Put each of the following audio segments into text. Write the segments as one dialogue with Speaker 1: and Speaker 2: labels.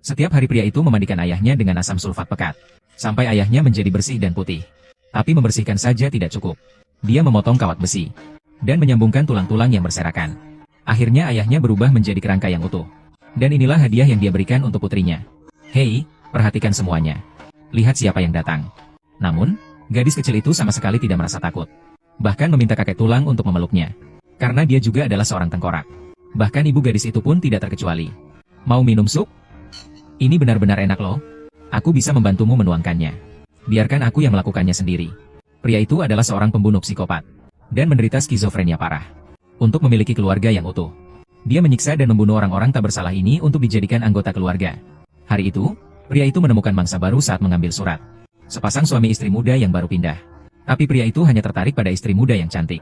Speaker 1: Setiap hari pria itu memandikan ayahnya dengan asam sulfat pekat, sampai ayahnya menjadi bersih dan putih. Tapi membersihkan saja tidak cukup. Dia memotong kawat besi dan menyambungkan tulang-tulang yang berserakan. Akhirnya ayahnya berubah menjadi kerangka yang utuh. Dan inilah hadiah yang dia berikan untuk putrinya. Hei, perhatikan semuanya. Lihat siapa yang datang. Namun, gadis kecil itu sama sekali tidak merasa takut. Bahkan meminta kakek tulang untuk memeluknya. Karena dia juga adalah seorang tengkorak. Bahkan ibu gadis itu pun tidak terkecuali. Mau minum sup? Ini benar-benar enak loh. Aku bisa membantumu menuangkannya. Biarkan aku yang melakukannya sendiri. Pria itu adalah seorang pembunuh psikopat. Dan menderita skizofrenia parah. Untuk memiliki keluarga yang utuh. Dia menyiksa dan membunuh orang-orang tak bersalah ini untuk dijadikan anggota keluarga. Hari itu, pria itu menemukan mangsa baru saat mengambil surat. Sepasang suami istri muda yang baru pindah. Tapi pria itu hanya tertarik pada istri muda yang cantik.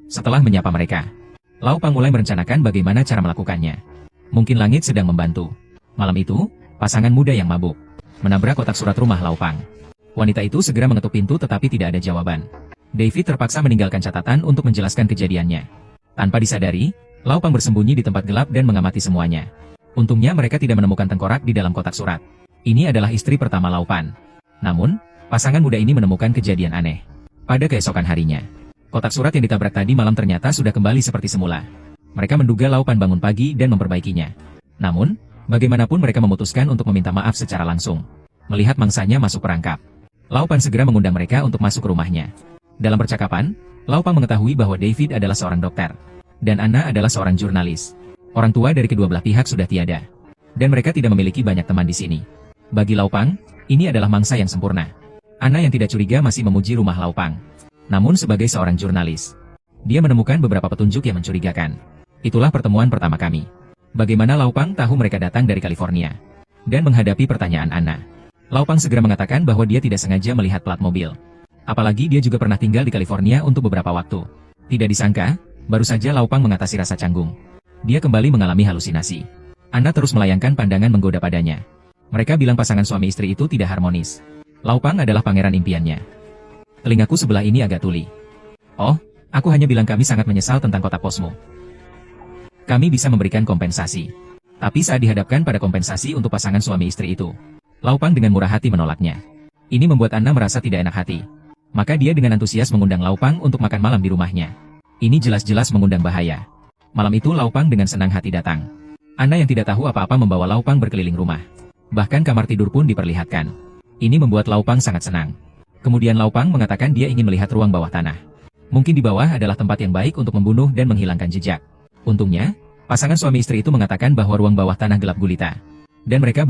Speaker 1: Setelah menyapa mereka, Lau Pang mulai merencanakan bagaimana cara melakukannya. Mungkin langit sedang membantu. Malam itu, pasangan muda yang mabuk menabrak kotak surat rumah Lau Pang. Wanita itu segera mengetuk pintu tetapi tidak ada jawaban. David terpaksa meninggalkan catatan untuk menjelaskan kejadiannya. Tanpa disadari, Lau Pang bersembunyi di tempat gelap dan mengamati semuanya. Untungnya mereka tidak menemukan tengkorak di dalam kotak surat. Ini adalah istri pertama Lau Pan. Namun, pasangan muda ini menemukan kejadian aneh. Pada keesokan harinya, kotak surat yang ditabrak tadi malam ternyata sudah kembali seperti semula. Mereka menduga Lau Pan bangun pagi dan memperbaikinya. Namun, bagaimanapun mereka memutuskan untuk meminta maaf secara langsung. Melihat mangsanya masuk perangkap, Lau Pan segera mengundang mereka untuk masuk ke rumahnya. Dalam percakapan, Lau Pang mengetahui bahwa David adalah seorang dokter. Dan Anna adalah seorang jurnalis. Orang tua dari kedua belah pihak sudah tiada. Dan mereka tidak memiliki banyak teman di sini. Bagi Lau Pang, ini adalah mangsa yang sempurna. Anna yang tidak curiga masih memuji rumah Lau Pang. Namun sebagai seorang jurnalis, dia menemukan beberapa petunjuk yang mencurigakan. Itulah pertemuan pertama kami. Bagaimana Lau Pang tahu mereka datang dari California? Dan menghadapi pertanyaan Anna, Lau Pang segera mengatakan bahwa dia tidak sengaja melihat plat mobil. Apalagi dia juga pernah tinggal di California untuk beberapa waktu. Tidak disangka, baru saja Lau Pang mengatasi rasa canggung. Dia kembali mengalami halusinasi. Anna terus melayangkan pandangan menggoda padanya. Mereka bilang pasangan suami istri itu tidak harmonis. Lau Pang adalah pangeran impiannya. Telingaku sebelah ini agak tuli. Oh, aku hanya bilang kami sangat menyesal tentang kotak posmu. Kami bisa memberikan kompensasi. Tapi saat dihadapkan pada kompensasi untuk pasangan suami istri itu, Lau Pang dengan murah hati menolaknya. Ini membuat Anna merasa tidak enak hati. Maka dia dengan antusias mengundang Lau Pang untuk makan malam di rumahnya. Ini jelas-jelas mengundang bahaya. Malam itu Lau Pang dengan senang hati datang. Anna yang tidak tahu apa-apa membawa Lau Pang berkeliling rumah. Bahkan kamar tidur pun diperlihatkan. Ini membuat Lau Pang sangat senang. Kemudian Lau Pang mengatakan dia ingin melihat ruang bawah tanah. Mungkin di bawah adalah tempat yang baik untuk membunuh dan menghilangkan jejak. Untungnya, pasangan suami istri itu mengatakan bahwa ruang bawah tanah gelap gulita. Dan mereka